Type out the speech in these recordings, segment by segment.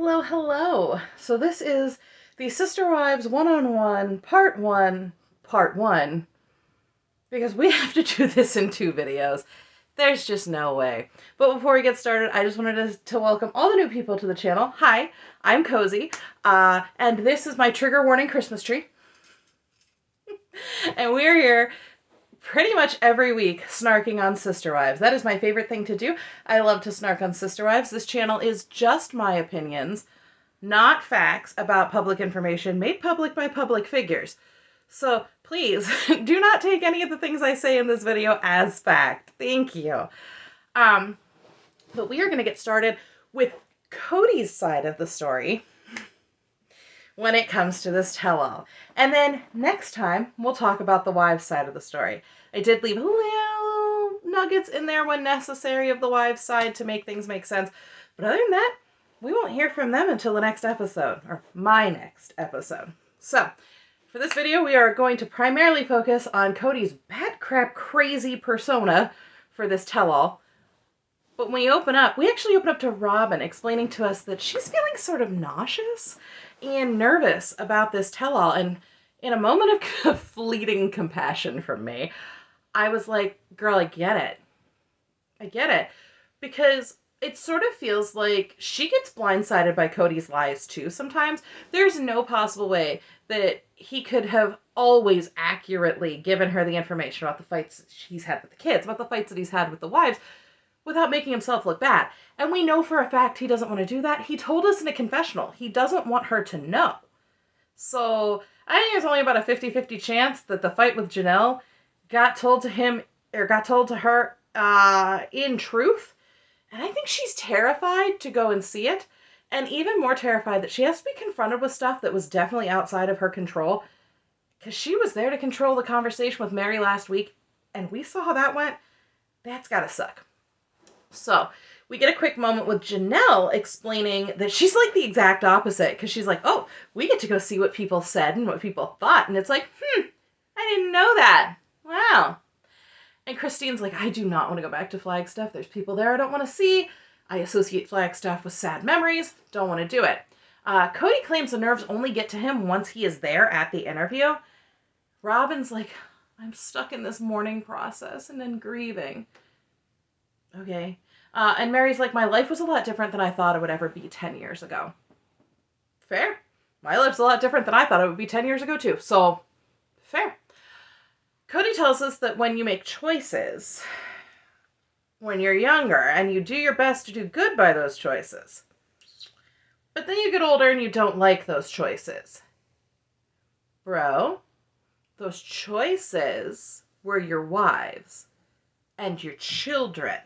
Hello, hello. So this is the Sister Wives one-on-one part one, because we have to do this in 2 videos. There's just no way. But before we get started, I just wanted to welcome all the new people to the channel. Hi, I'm Cozy, and this is my trigger warning Christmas tree. And we're here pretty much every week snarking on Sister Wives. That is my favorite thing to do. I love to snark on Sister Wives. This channel is just my opinions, not facts about public information made public by public figures. So please do not take any of the things I say in this video as fact. Thank you. But we are going to get started with Kody's side of the story when it comes to this tell-all. And then next time, we'll talk about the wives' side of the story. I did leave little nuggets in there when necessary of the wives' side to make things make sense. But other than that, we won't hear from them until the next episode, or my next episode. So, for this video, we are going to primarily focus on Kody's bat-crap crazy persona for this tell-all. But when we actually open up to Robyn explaining to us that she's feeling sort of nauseous and nervous about this tell-all. And in a moment of fleeting compassion from me, I was like, girl, I get it. I get it. Because it sort of feels like she gets blindsided by Kody's lies too sometimes. There's no possible way that he could have always accurately given her the information about the fights he's had with the kids, about the fights that he's had with the wives, without making himself look bad. And we know for a fact he doesn't want to do that. He told us in a confessional. He doesn't want her to know. So I think there's only about a 50-50 chance that the fight with Janelle got told to him, or got told to her in truth. And I think she's terrified to go and see it. And even more terrified that she has to be confronted with stuff that was definitely outside of her control. Because she was there to control the conversation with Mary last week. And we saw how that went. That's gotta suck. So, we get a quick moment with Janelle explaining that she's like the exact opposite, because she's like, oh, we get to go see what people said and what people thought, and it's like, I didn't know that. Wow. And Christine's like, I do not want to go back to Flagstaff. There's people there I don't want to see. I associate Flagstaff with sad memories. Don't want to do it. Kody claims the nerves only get to him once he is there at the interview. Robyn's like, I'm stuck in this mourning process and then grieving. Okay. And Mary's like, my life was a lot different than I thought it would ever be 10 years ago. Fair. My life's a lot different than I thought it would be 10 years ago, too. So, fair. Kody tells us that when you make choices, when you're younger, and you do your best to do good by those choices, but then you get older and you don't like those choices. Bro, those choices were your wives and your children.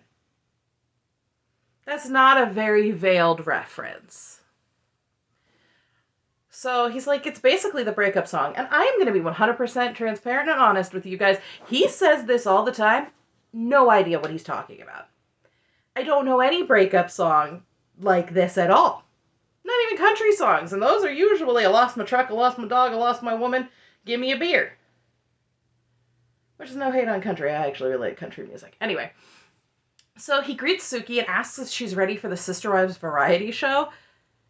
That's not a very veiled reference. So he's like, it's basically the breakup song. And I am going to be 100% transparent and honest with you guys. He says this all the time. No idea what he's talking about. I don't know any breakup song like this at all. Not even country songs. And those are usually, I lost my truck, I lost my dog, I lost my woman, give me a beer. Which is no hate on country. I actually really like country music. Anyway. So he greets Suki and asks if she's ready for the Sister Wives variety show.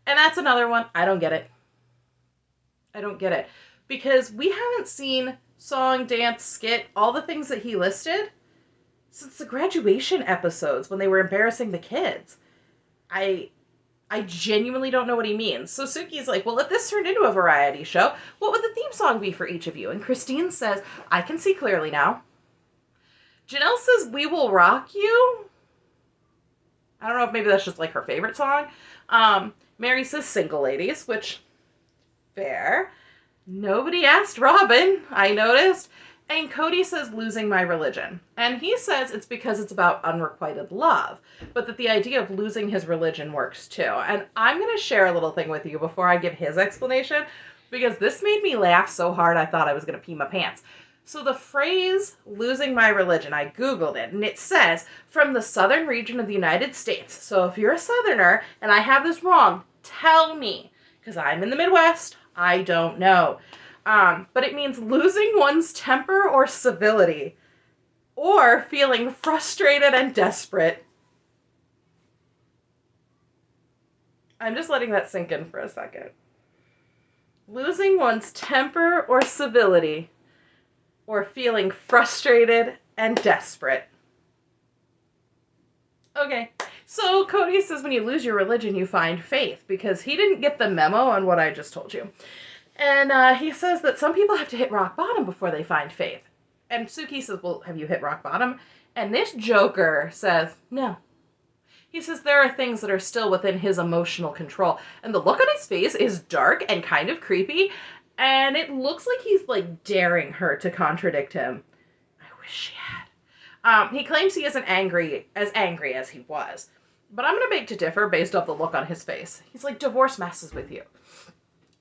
And that's another one. I don't get it. I don't get it. Because we haven't seen song, dance, skit, all the things that he listed since the graduation episodes when they were embarrassing the kids. I genuinely don't know what he means. So Suki's like, well, if this turned into a variety show, what would the theme song be for each of you? And Christine says, I can see clearly now. Janelle says, we will rock you. I don't know if maybe that's just like her favorite song. Mary says single ladies, which, fair. Nobody asked Robyn, I noticed. And Kody says losing my religion. And he says it's because it's about unrequited love, but that the idea of losing his religion works too. And I'm going to share a little thing with you before I give his explanation, because this made me laugh so hard I thought I was going to pee my pants. So the phrase, losing my religion, I Googled it, and it says, from the southern region of the United States. So if you're a southerner, and I have this wrong, tell me, because I'm in the Midwest, I don't know. But it means losing one's temper or civility, or feeling frustrated and desperate. I'm just letting that sink in for a second. Losing one's temper or civility, or feeling frustrated and desperate. Okay, so Kody says when you lose your religion, you find faith, because he didn't get the memo on what I just told you. And he says that some people have to hit rock bottom before they find faith. And Suki says, well, have you hit rock bottom? And this joker says, no. He says there are things that are still within his emotional control. And the look on his face is dark and kind of creepy. And it looks like he's, like, daring her to contradict him. I wish she had. He claims he isn't as angry as he was. But I'm going to beg to differ based off the look on his face. He's like, divorce messes with you.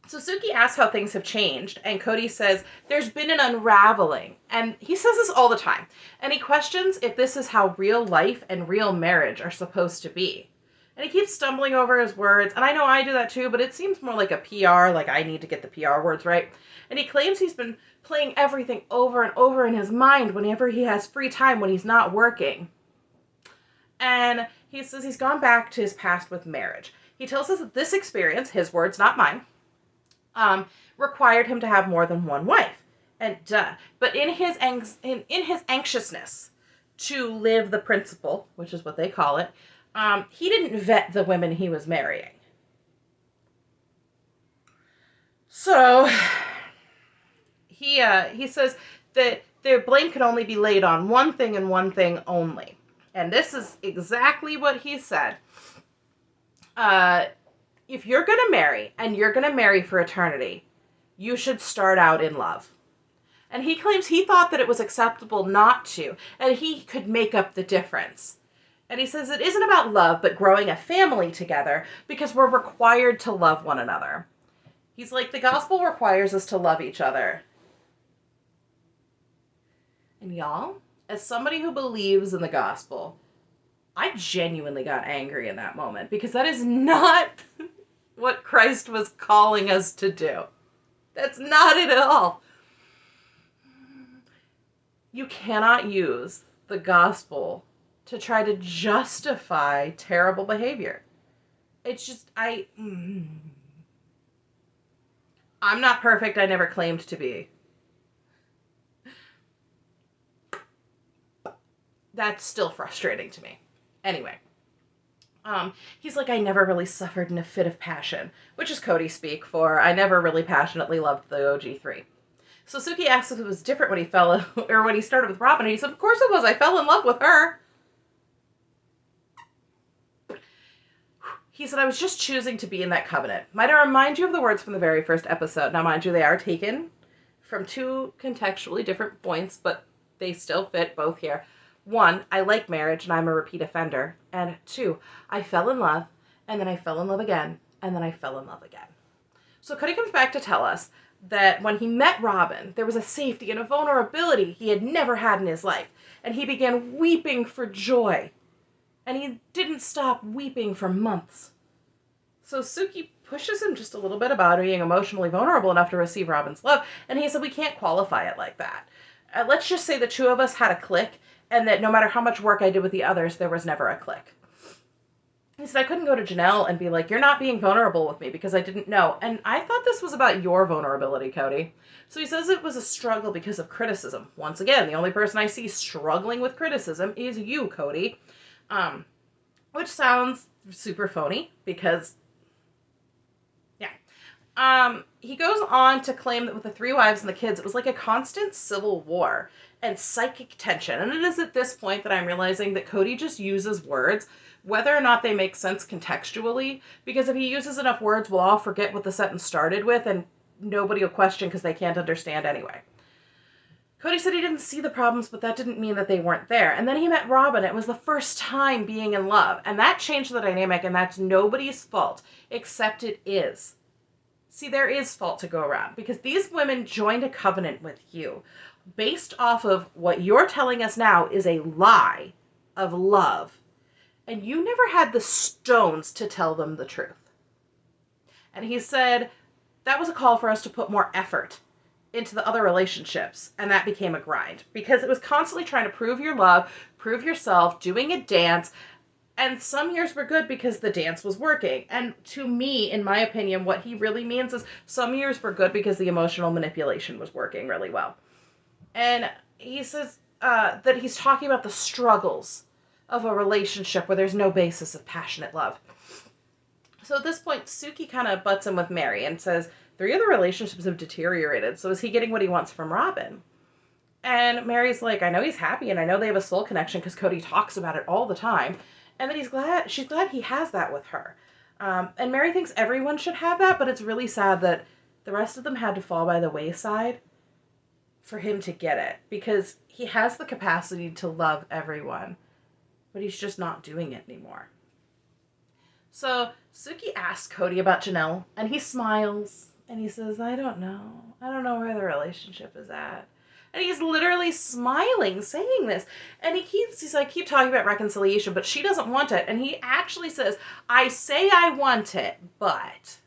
So Suki asks how things have changed, and Kody says there's been an unraveling. And he says this all the time. And he questions if this is how real life and real marriage are supposed to be. And he keeps stumbling over his words. And I know I do that too, but it seems more like a PR, like I need to get the PR words right. And he claims he's been playing everything over and over in his mind whenever he has free time when he's not working. And he says he's gone back to his past with marriage. He tells us that this experience, his words, not mine, required him to have more than one wife. And but in his anxiousness to live the principle, which is what they call it, he didn't vet the women he was marrying. So he says that the blame could only be laid on one thing and one thing only. And this is exactly what he said. If you're going to marry, and you're going to marry for eternity, you should start out in love. And he claims he thought that it was acceptable not to, and he could make up the difference. And he says it isn't about love, but growing a family together, because we're required to love one another. He's like, the gospel requires us to love each other. And y'all, as somebody who believes in the gospel, I genuinely got angry in that moment, because that is not what Christ was calling us to do. That's not it at all. You cannot use the gospel to try to justify terrible behavior. It's just, I'm not perfect. I never claimed to be. That's still frustrating to me. Anyway. He's like, I never really suffered in a fit of passion, which is Kody speak for I never really passionately loved the OG3. So Suki asks if it was different when he when he started with Robyn, and he said, of course it was. I fell in love with her. He said, I was just choosing to be in that covenant. Might I remind you of the words from the very first episode? Now, mind you, they are taken from two contextually different points, but they still fit both here. 1, I like marriage and I'm a repeat offender. And 2, I fell in love, and then I fell in love again, and then I fell in love again. So Kody comes back to tell us that when he met Robyn, there was a safety and a vulnerability he had never had in his life. And he began weeping for joy. And he didn't stop weeping for months. So Suki pushes him just a little bit about being emotionally vulnerable enough to receive Robyn's love. And he said, we can't qualify it like that. Let's just say the two of us had a click, and that no matter how much work I did with the others, there was never a click. He said, I couldn't go to Janelle and be like, you're not being vulnerable with me because I didn't know. And I thought this was about your vulnerability, Kody. So he says it was a struggle because of criticism. Once again, the only person I see struggling with criticism is you, Kody. Which sounds super phony because, yeah. He goes on to claim that with the 3 wives and the kids, it was like a constant civil war and psychic tension. And it is at this point that I'm realizing that Kody just uses words, whether or not they make sense contextually, because if he uses enough words, we'll all forget what the sentence started with, and nobody will question because they can't understand anyway. Kody said he didn't see the problems, but that didn't mean that they weren't there. And then he met Robyn. It was the first time being in love, and that changed the dynamic, and that's nobody's fault, except it is. See, there is fault to go around, because these women joined a covenant with you based off of what you're telling us now is a lie of love. And you never had the stones to tell them the truth. And he said that was a call for us to put more effort into the other relationships. And that became a grind because it was constantly trying to prove your love, prove yourself, doing a dance. And some years were good because the dance was working. And to me, in my opinion, what he really means is some years were good because the emotional manipulation was working really well. And he says that he's talking about the struggles of a relationship where there's no basis of passionate love. So at this point, Suki kind of butts in with Mary and says, 3 other relationships have deteriorated, so is he getting what he wants from Robyn? And Mary's like, I know he's happy, and I know they have a soul connection because Kody talks about it all the time, and that she's glad he has that with her. And Mary thinks everyone should have that, but it's really sad that the rest of them had to fall by the wayside for him to get it, because he has the capacity to love everyone, but he's just not doing it anymore. So Suki asks Kody about Janelle, and he smiles, and he says, I don't know. I don't know where the relationship is at. And he's literally smiling, saying this. And he's like, keep talking about reconciliation, but she doesn't want it. And he actually says, I say I want it, but...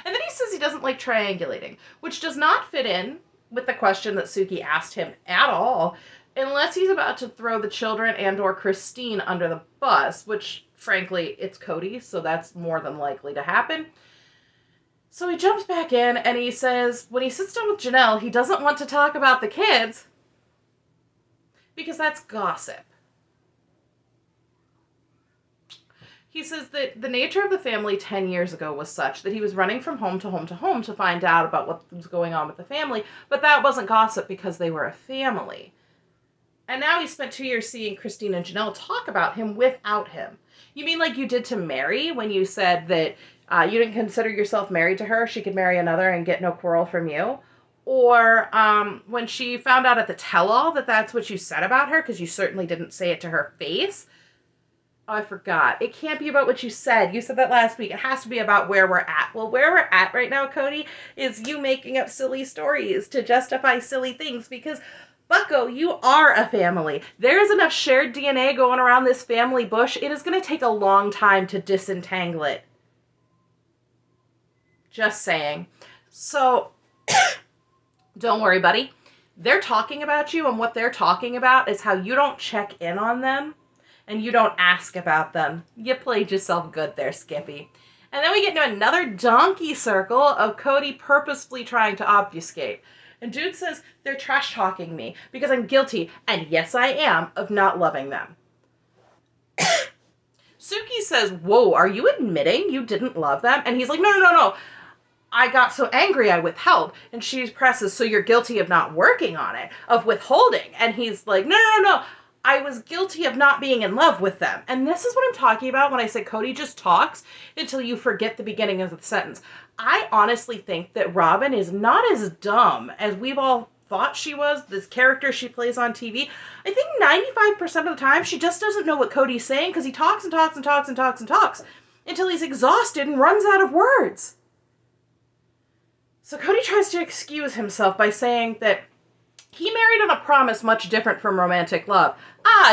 And then he says he doesn't like triangulating, which does not fit in with the question that Suki asked him at all, unless he's about to throw the children and or Christine under the bus, which, frankly, it's Kody, so that's more than likely to happen. So he jumps back in and he says when he sits down with Janelle, he doesn't want to talk about the kids because that's gossip. He says that the nature of the family 10 years ago was such that he was running from home to home to home to find out about what was going on with the family, but that wasn't gossip because they were a family. And now he spent 2 years seeing Christine and Janelle talk about him without him. You mean like you did to Mary when you said that you didn't consider yourself married to her, she could marry another and get no quarrel from you? Or when she found out at the tell-all that that's what you said about her, because you certainly didn't say it to her face. Oh, I forgot. It can't be about what you said. You said that last week. It has to be about where we're at. Well, where we're at right now, Kody, is you making up silly stories to justify silly things because... Bucko, you are a family. There is enough shared DNA going around this family bush. It is going to take a long time to disentangle it. Just saying. So, don't worry, buddy. They're talking about you, and what they're talking about is how you don't check in on them, and you don't ask about them. You played yourself good there, Skippy. And then we get into another donkey circle of Kody purposefully trying to obfuscate. And Jude says, they're trash-talking me because I'm guilty, and yes, I am, of not loving them. Suki says, whoa, are you admitting you didn't love them? And he's like, no. I got so angry I withheld. And she presses, so you're guilty of not working on it, of withholding. And he's like, no. I was guilty of not being in love with them. And this is what I'm talking about when I say Kody just talks until you forget the beginning of the sentence. I honestly think that Robyn is not as dumb as we've all thought she was, this character she plays on TV. I think 95% of the time she just doesn't know what Cody's saying because he talks and talks until he's exhausted and runs out of words. So Kody tries to excuse himself by saying that he married on a promise much different from romantic love.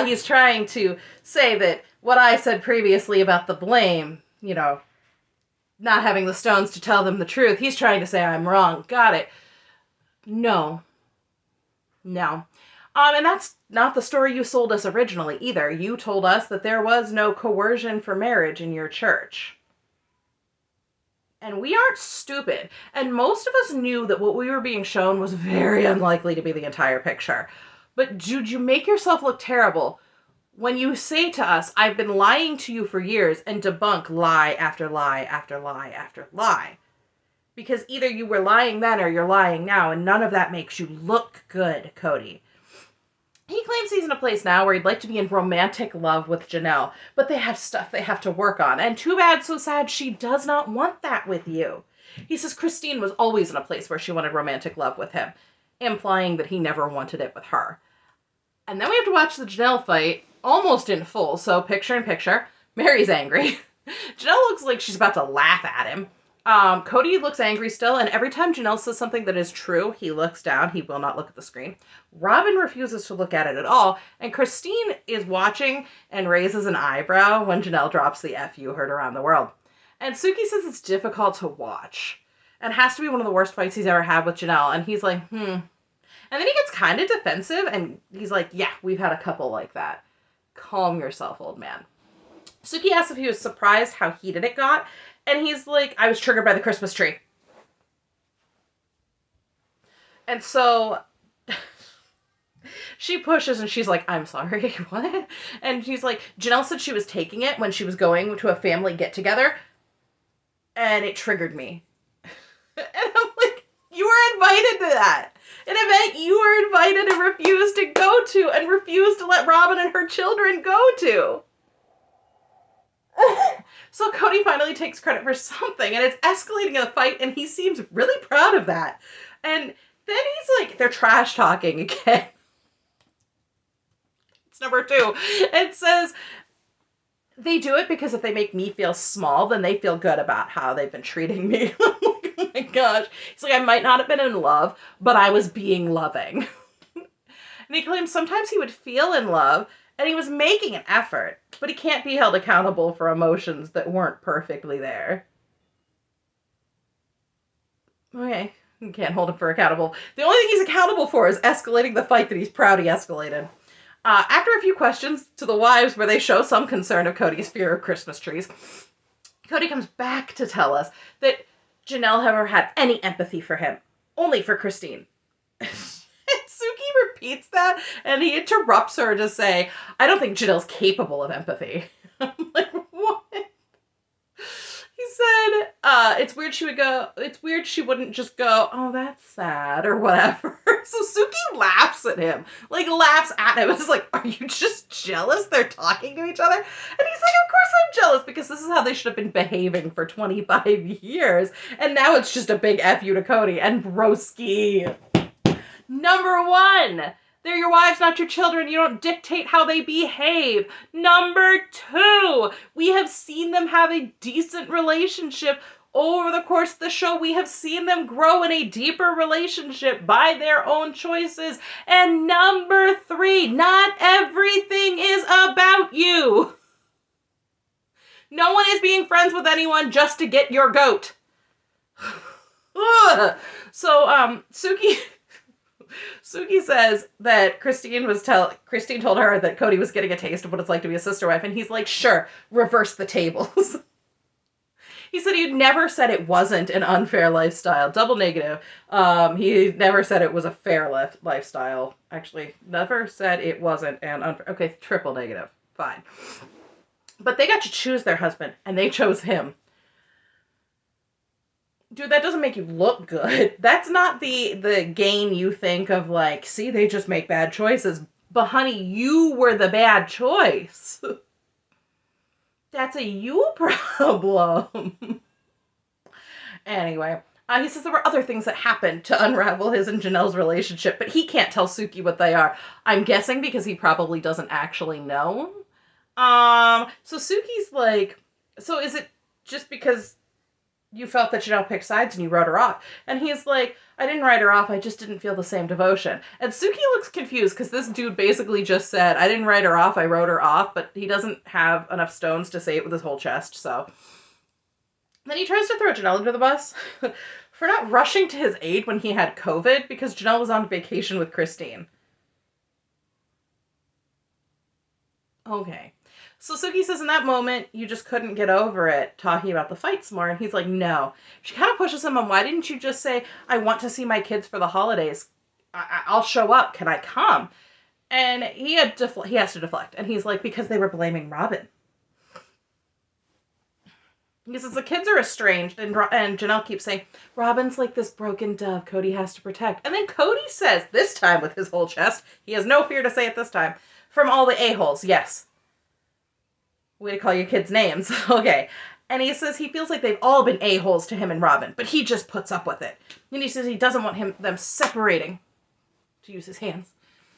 He's trying to say that what I said previously about the blame, not having the stones to tell them the truth, he's trying to say I'm wrong. Got it. No. And that's not the story you sold us originally either. You told us that there was no coercion for marriage in your church. And we aren't stupid. And most of us knew that what we were being shown was very unlikely to be the entire picture. But Jude, you make yourself look terrible when you say to us, I've been lying to you for years, and debunk lie after lie after lie after lie. Because either you were lying then or you're lying now, and none of that makes you look good, Kody. He claims he's in a place now where he'd like to be in romantic love with Janelle, but they have stuff they have to work on. And too bad, so sad, she does not want that with you. He says Christine was always in a place where she wanted romantic love with him, implying that he never wanted it with her. And then we have to watch the Janelle fight, almost in full, so picture in picture. Mary's angry. Janelle looks like she's about to laugh at him. Kody looks angry still, and every time Janelle says something that is true, he looks down. He will not look at the screen. Robyn refuses to look at it at all, and Christine is watching and raises an eyebrow when Janelle drops the F you heard around the world. And Suki says it's difficult to watch, and has to be one of the worst fights he's ever had with Janelle, and he's like, And then he gets kind of defensive, and he's like, yeah, we've had a couple like that. calm yourself, old man. Suki asks if he was surprised how heated it got, and he's like, I was triggered by the Christmas tree. And so she pushes and she's like, I'm sorry, what? And she's like, Janelle said she was taking it when she was going to a family get-together, and it triggered me. And I'm like, you were invited to that. An event you were invited and refused to go to and refused to let Robyn and her children go to. So Kody finally takes credit for something, and it's escalating in the fight, and he seems really proud of that. And then he's like, they're trash talking again. It's number 2. It says, they do it because if they make me feel small, then they feel good about how they've been treating me. I'm like, oh my gosh. He's like, I might not have been in love, but I was being loving. And he claims sometimes he would feel in love, and he was making an effort, but he can't be held accountable for emotions that weren't perfectly there. Okay, you can't hold him for accountable. The only thing he's accountable for is escalating the fight that he's proud he escalated. After a few questions to the wives where they show some concern of Kody's fear of Christmas trees, Kody comes back to tell us that Janelle never had any empathy for him, only for Christine. Suki repeats that, and he interrupts her to say, I don't think Janelle's capable of empathy. I'm like, what? He said, it's weird she wouldn't just go, oh, that's sad, or whatever. So Suki laughs at him. Like, laughs at him. It's like, are you just jealous they're talking to each other? And he's like, of course I'm jealous, because this is how they should have been behaving for 25 years. And now it's just a big F you to Kody and broski. Number 1, they're your wives, not your children. You don't dictate how they behave. Number 2, we have seen them have a decent relationship over the course of the show. We have seen them grow in a deeper relationship by their own choices. And number 3, not everything is about you. No one is being friends with anyone just to get your goat. So, Suki says that Christine told her that Kody was getting a taste of what it's like to be a sister wife, and he's like, sure, reverse the tables. He said he'd never said it wasn't an unfair lifestyle. Double negative. He never said it was a fair lifestyle. Actually, never said it wasn't an unfair. Okay, triple negative. Fine. But they got to choose their husband, and they chose him. Dude, that doesn't make you look good. That's not the gain you think of, like, see, they just make bad choices. But honey, you were the bad choice. That's a you problem. Anyway, he says there were other things that happened to unravel his and Janelle's relationship, but he can't tell Suki what they are. I'm guessing because he probably doesn't actually know. So Suki's like, so is it just because you felt that Janelle picked sides and you wrote her off? And he's like, I didn't write her off, I just didn't feel the same devotion. And Suki looks confused because this dude basically just said, I didn't write her off, I wrote her off, but he doesn't have enough stones to say it with his whole chest, so. Then he tries to throw Janelle under the bus for not rushing to his aid when he had COVID because Janelle was on vacation with Christine. Okay. So Suki says in that moment, you just couldn't get over it talking about the fights more. And he's like, no. She kind of pushes him on, why didn't you just say, I want to see my kids for the holidays. I'll show up. Can I come? And he has to deflect. And he's like, because they were blaming Robyn. He says the kids are estranged. And Janelle keeps saying, Robyn's like this broken dove Kody has to protect. And then Kody says, this time with his whole chest, he has no fear to say it this time, from all the a-holes, yes. Way to call your kids names. Okay. And he says he feels like they've all been a-holes to him and Robyn, but he just puts up with it. And he says he doesn't want them separating, to use his hands.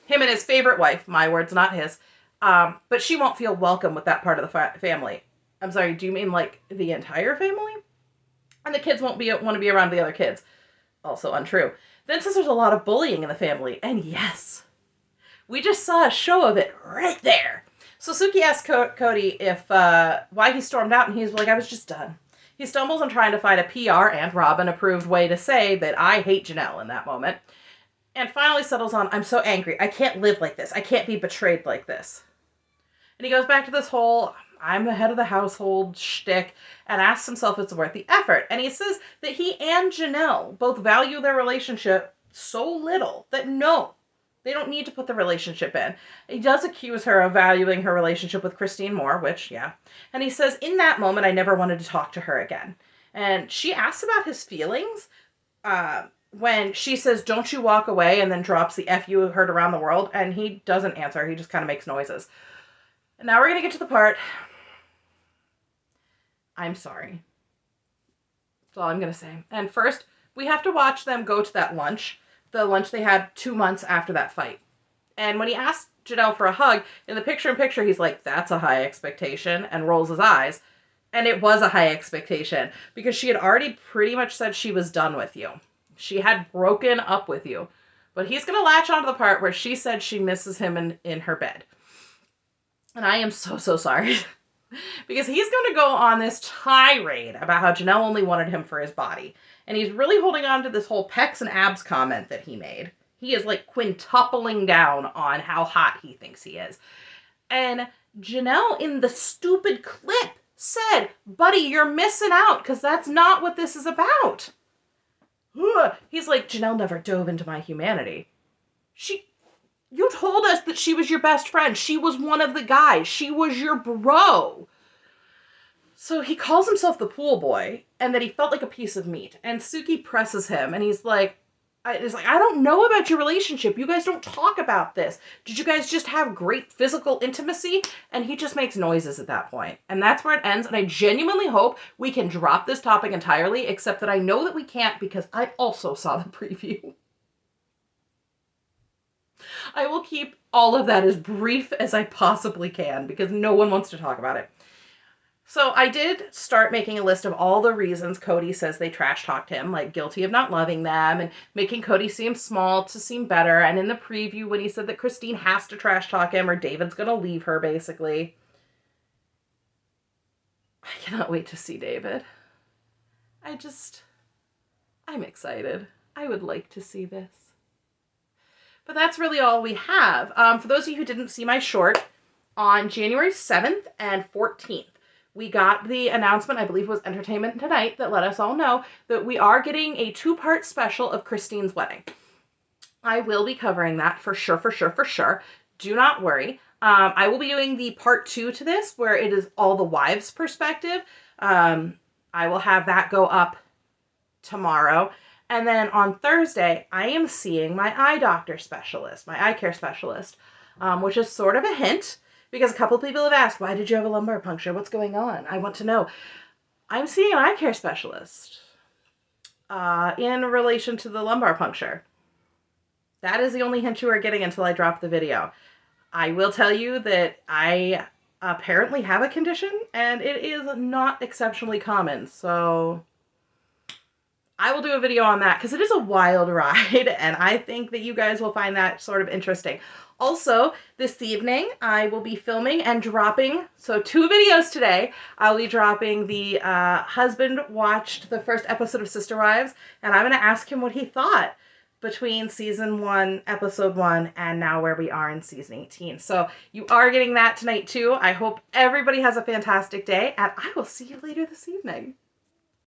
Him and his favorite wife, my words, not his. But she won't feel welcome with that part of the family. I'm sorry, do you mean like the entire family? And the kids won't want to be around the other kids. Also untrue. Then says there's a lot of bullying in the family. And yes, we just saw a show of it right there. So Suki asks Kody if why he stormed out, and he's like, I was just done. He stumbles on trying to find a PR and Robyn-approved way to say that I hate Janelle in that moment. And finally settles on, I'm so angry. I can't live like this. I can't be betrayed like this. And he goes back to this whole, I'm the head of the household shtick, and asks himself if it's worth the effort. And he says that he and Janelle both value their relationship so little that no, they don't need to put the relationship in. He does accuse her of valuing her relationship with Christine more, which, yeah. And he says, in that moment, I never wanted to talk to her again. And she asks about his feelings when she says, don't you walk away, and then drops the F you heard around the world. And he doesn't answer. He just kind of makes noises. And now we're going to get to the part. I'm sorry. That's all I'm going to say. And first, we have to watch them go to that lunch. The lunch they had 2 months after that fight. And when he asked Janelle for a hug, in the picture-in-picture, he's like, that's a high expectation, and rolls his eyes. And it was a high expectation, because she had already pretty much said she was done with you. She had broken up with you. But he's going to latch onto the part where she said she misses him in her bed. And I am so, so sorry. Because he's going to go on this tirade about how Janelle only wanted him for his body. And he's really holding on to this whole pecs and abs comment that he made. He is like quintupling down on how hot he thinks he is. And Janelle in the stupid clip said, buddy, you're missing out because that's not what this is about. He's like, Janelle never dove into my humanity. You told us that she was your best friend. She was one of the guys. She was your bro. So he calls himself the pool boy, and that he felt like a piece of meat. And Suki presses him, and he's like, I don't know about your relationship. You guys don't talk about this. Did you guys just have great physical intimacy? And he just makes noises at that point. And that's where it ends. And I genuinely hope we can drop this topic entirely, except that I know that we can't because I also saw the preview. I will keep all of that as brief as I possibly can because no one wants to talk about it. So I did start making a list of all the reasons Kody says they trash talked him, like guilty of not loving them and making Kody seem small to seem better. And in the preview when he said that Christine has to trash talk him or David's going to leave her, basically. I cannot wait to see David. I'm excited. I would like to see this. But that's really all we have. For those of you who didn't see my short, on January 7th and 14th, we got the announcement, I believe it was Entertainment Tonight, that let us all know that we are getting a 2-part special of Christine's wedding. I will be covering that for sure, for sure, for sure. Do not worry. I will be doing the part 2 to this, where it is all the wives' perspective. I will have that go up tomorrow. And then on Thursday, I am seeing my eye doctor specialist, my eye care specialist, which is sort of a hint. Because a couple of people have asked, why did you have a lumbar puncture? What's going on? I want to know. I'm seeing an eye care specialist in relation to the lumbar puncture. That is the only hint you are getting until I drop the video. I will tell you that I apparently have a condition, and it is not exceptionally common. So I will do a video on that because it is a wild ride, and I think that you guys will find that sort of interesting. Also, this evening, I will be filming and dropping, so 2 videos today. I'll be dropping the husband watched the first episode of Sister Wives, and I'm going to ask him what he thought between season 1, episode 1, and now where we are in season 18. So you are getting that tonight too. I hope everybody has a fantastic day, and I will see you later this evening.